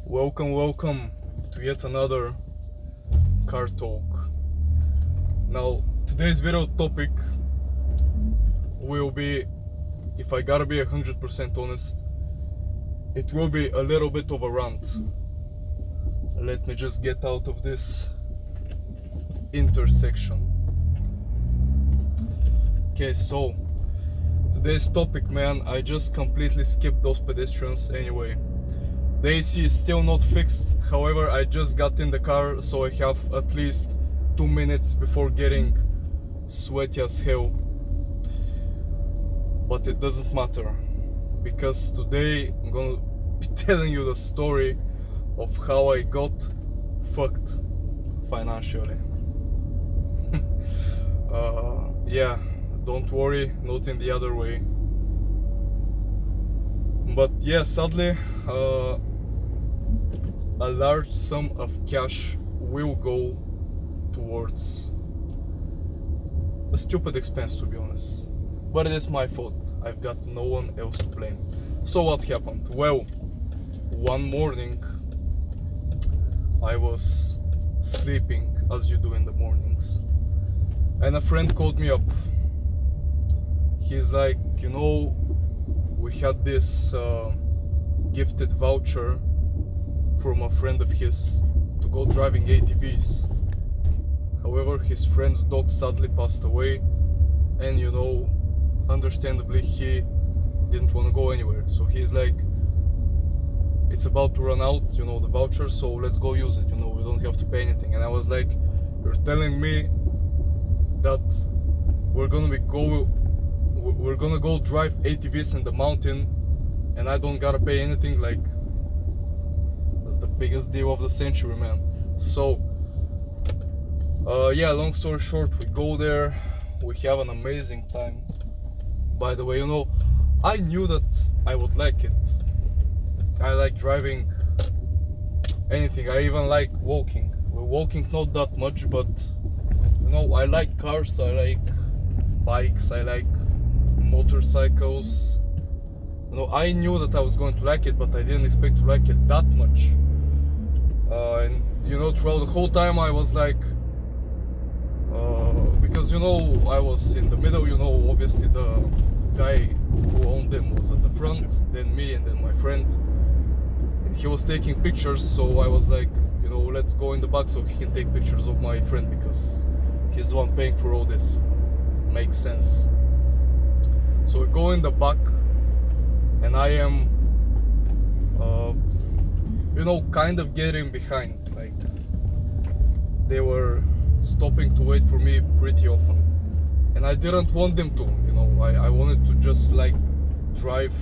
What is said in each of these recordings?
Welcome to yet another car talk. Now, today's video topic will be, if I gotta be 100% honest, it will be a little bit of a rant. Let me just get out of this intersection. Okay, so today's topic, man, I just completely skipped those pedestrians anyway. The AC is still not fixed, however I just got in the car, so I have at least 2 minutes before getting sweaty as hell. But it doesn't matter, because today I'm gonna be telling you the story of how I got fucked financially. Yeah, don't worry, not in the other way. But yeah, sadly, a large sum of cash will go towards a stupid expense, to be honest. But it is my fault, I've got no one else to blame. So what happened? Well, one morning I was sleeping, as you do in the mornings, and a friend called me up. He's like, you know, we had this gifted voucher from a friend of his to go driving ATVs. However, his friend's dog sadly passed away, and you know, understandably he didn't want to go anywhere. So he's like, it's about to run out, you know, the voucher, so let's go use it, you know, we don't have to pay anything. And I was like, you're telling me that we're gonna go drive ATVs in the mountain and I don't gotta pay anything? Like, that's the biggest deal of the century, man. So yeah, long story short, we go there, we have an amazing time. By the way, you know, I knew that I would like it. I like driving anything. I even like walking. Well, walking not that much, but you know, I like cars, I like bikes, I like motorcycles. You know, I knew that I was going to like it, but I didn't expect to like it that much. And you know, throughout the whole time I was like, because you know, I was in the middle, you know, obviously the guy who owned them was at the front, then me, and then my friend. And he was taking pictures, so I was like, you know, let's go in the back so he can take pictures of my friend, because he's the one paying for all this. Makes sense. So we go in the back, and I am, you know, kind of getting behind. Like, they were stopping to wait for me pretty often, and I didn't want them to, you know, I wanted to just like drive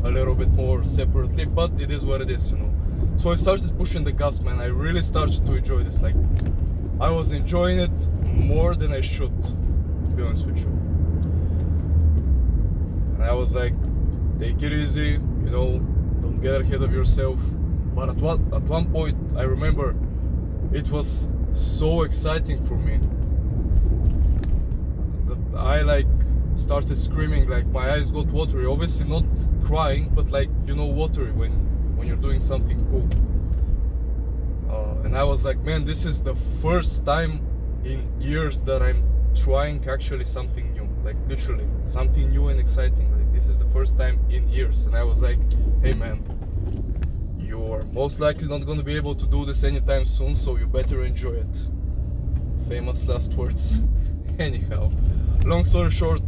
a little bit more separately, but it is what it is, you know. So I started pushing the gas, man. I really started to enjoy this. Like, I was enjoying it more than I should, to be honest with you. And I was like, take it easy, you know, don't get ahead of yourself. But at one point, I remember it was so exciting for me that I like started screaming, like my eyes got watery. Obviously not crying, but like, you know, watery when you're doing something cool. And I was like, man, this is the first time in years that I'm trying actually something new, like literally something new and exciting. Like, this is the first time in years. And I was like, hey man, you're most likely not going to be able to do this anytime soon, so you better enjoy it. Famous last words. Anyhow, long story short,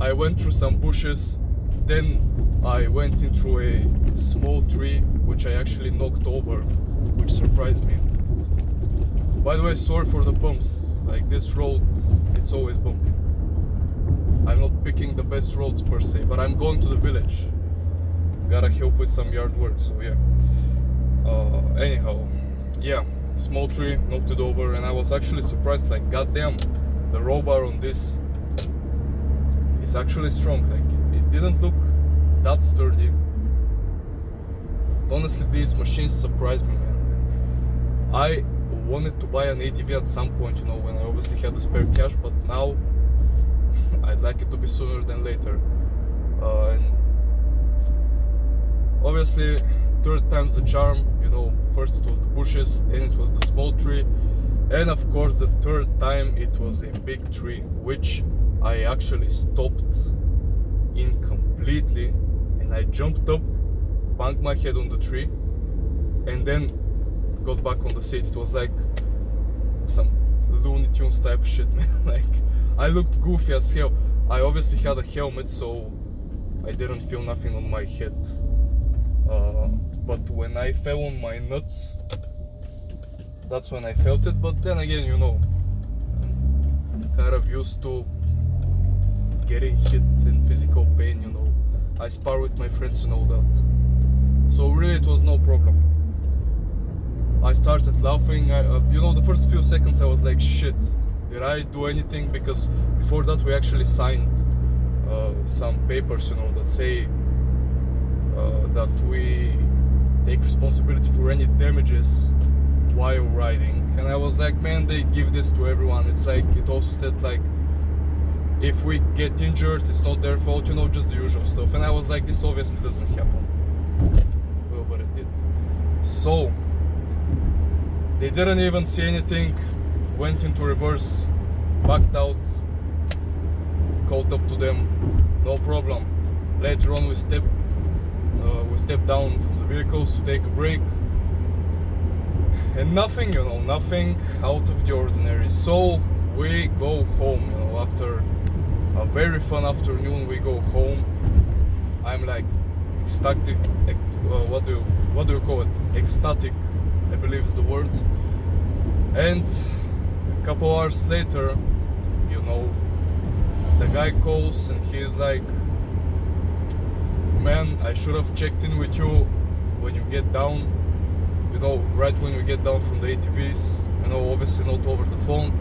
I went through some bushes, then I went into a small tree which I actually knocked over, which surprised me. By the way, sorry for the bumps. Like, this road, it's always bumpy. I'm not picking the best roads per se, but I'm going to the village. Gotta help with some yard work, so yeah. Anyhow, yeah, small tree, knocked it over, and I was actually surprised, like, goddamn, the roll bar on this is actually strong. Like, it didn't look that sturdy. But honestly, these machines surprised me, man. I wanted to buy an ATV at some point, you know, when I obviously had the spare cash, but now I'd like it to be sooner than later. And obviously third time's the charm, you know. First it was the bushes, then it was the small tree, and of course the third time it was a big tree, which I actually stopped in completely, and I jumped up, banged my head on the tree, and then got back on the seat. It was like some Looney Tunes type shit, man. Like, I looked goofy as hell. I obviously had a helmet, so I didn't feel nothing on my head. But when I fell on my nuts, that's when I felt it. But then again, you know, I'm kind of used to getting hit in physical pain, you know. I spar with my friends and all that. So really it was no problem. I started laughing. You know, the first few seconds I was like, shit, did I do anything? Because before that we actually signed some papers, you know, that say that we take responsibility for any damages while riding. And I was like, man, they give this to everyone. It's like, it also said like, if we get injured, it's not their fault, you know, just the usual stuff. And I was like, this obviously doesn't happen. Well, but it did. So they didn't even see anything, went into reverse, backed out, caught up to them, no problem. Later on we stepped down from the vehicles to take a break, and nothing, you know, nothing out of the ordinary. So we go home, you know, after a very fun afternoon. We go home. I'm like ecstatic, what do you call it? Ecstatic, I believe is the word. And a couple hours later, you know, the guy calls and he's like, man, I should have checked in with you when you get down, you know, right when you get down from the ATVs, you know, obviously not over the phone,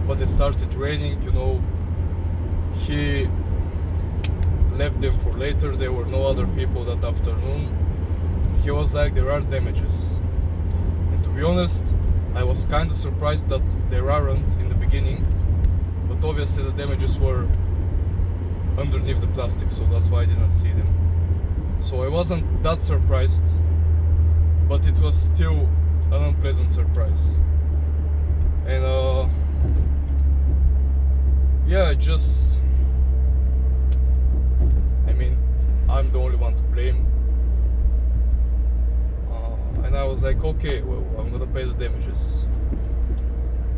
but it started raining, you know. He left them for later. There were no other people that afternoon. He was like, there are damages. And to be honest, I was kind of surprised that there aren't in the beginning, but obviously the damages were underneath the plastic, so that's why I didn't see them. So I wasn't that surprised, but it was still an unpleasant surprise. And yeah, I mean, I'm the only one to blame. And I was like, okay, well, I'm gonna pay the damages.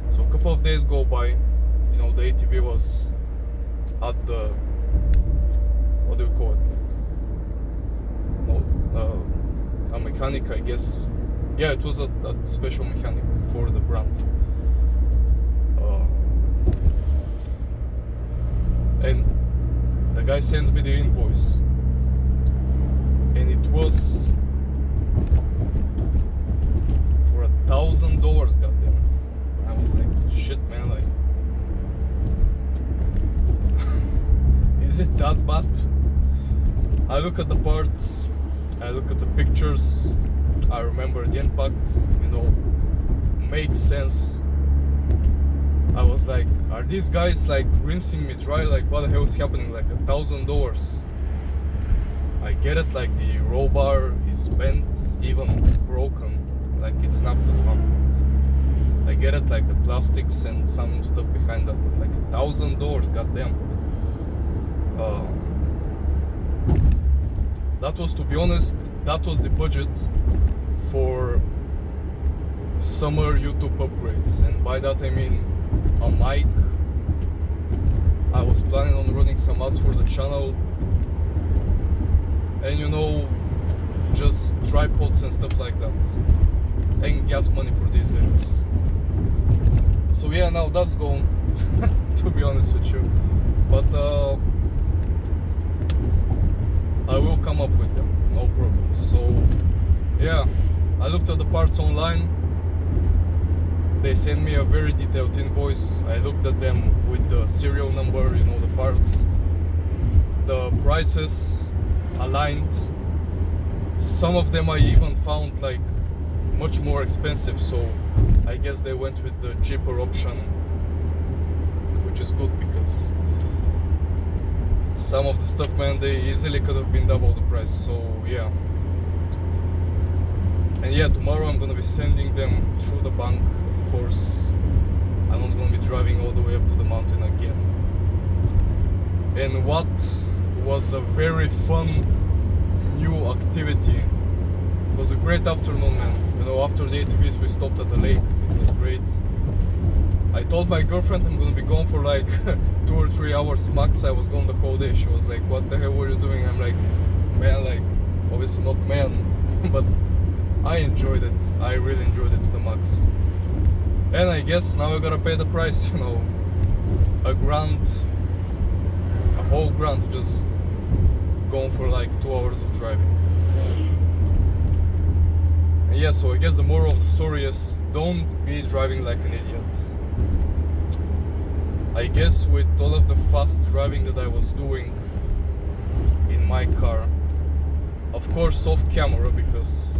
So a couple of days go by, you know, the ATV was at the, what do you call it? A mechanic, I guess. Yeah, it was a special mechanic for the brand. And the guy sends me the invoice, and it was for $1,000, goddamn it. I was like, shit, man, like, is it that bad? I look at the parts, I look at the pictures, I remember the impact, you know, makes sense. I was like, are these guys like rinsing me dry? Like, what the hell is happening? Like $1,000. I get it, like the roll bar is bent, even broken, like it snapped at one point. I get it, like the plastics and some stuff behind that, but like $1,000, goddamn. That was, to be honest, that was the budget for summer YouTube upgrades, and by that I mean a mic. I was planning on running some ads for the channel, and you know, just tripods and stuff like that, and gas money for these videos. So yeah, now that's gone, to be honest with you, but I will come up with them, no problem. So yeah, I looked at the parts online. They sent me a very detailed invoice. I looked at them with the serial number, you know, the parts, the prices aligned. Some of them I even found like much more expensive, so I guess they went with the cheaper option, which is good, because some of the stuff, man, they easily could have been double the price. So yeah, And yeah, tomorrow I'm gonna be sending them through the bank. Of course, I'm not gonna be driving all the way up to the mountain again. And what was a very fun new activity. It was a great afternoon, man. You know, after the ATVs we stopped at the lake. It was great. I told my girlfriend I'm gonna be gone for like 2 or 3 hours max. I was gone the whole day. She was like, what the hell were you doing? I'm like, man, like, obviously not man, but I enjoyed it. I really enjoyed it to the max. And I guess now I gotta pay the price, you know, a whole grand just going for like 2 hours of driving. And yeah, so I guess the moral of the story is don't be driving like an idiot. I guess with all of the fast driving that I was doing in my car, of course off camera, because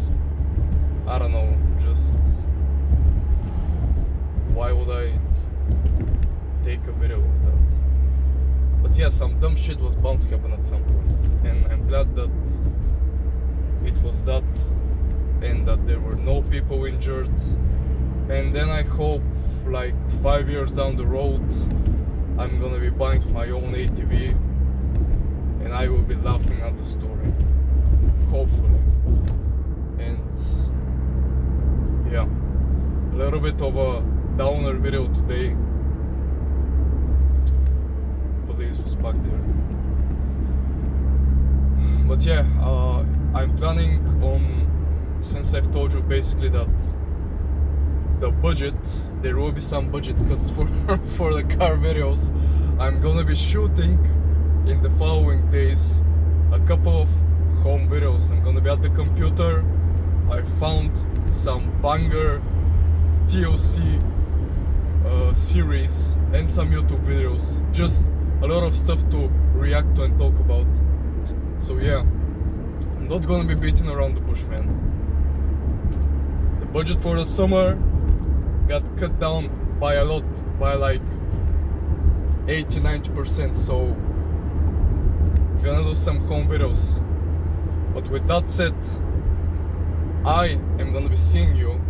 I don't know, just why would I take a video of that? But yeah, some dumb shit was bound to happen at some point, and I'm glad that it was that, and that there were no people injured. And then I hope like 5 years down the road I'm gonna be buying my own ATV and I will be laughing at the story, hopefully. And yeah, a little bit of a downer video today. Police was back there. But yeah, I'm planning on, since I've told you basically that the budget, there will be some budget cuts for the car videos. I'm gonna be shooting in the following days a couple of home videos. I'm gonna be at the computer. I found some banger TLC series and some YouTube videos, just a lot of stuff to react to and talk about. So yeah, I'm not gonna be beating around the bush, man. The budget for the summer got cut down by a lot, by like 80-90%, so I'm gonna do some home videos. But with that said, I am gonna be seeing you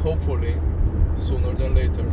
hopefully sooner than later.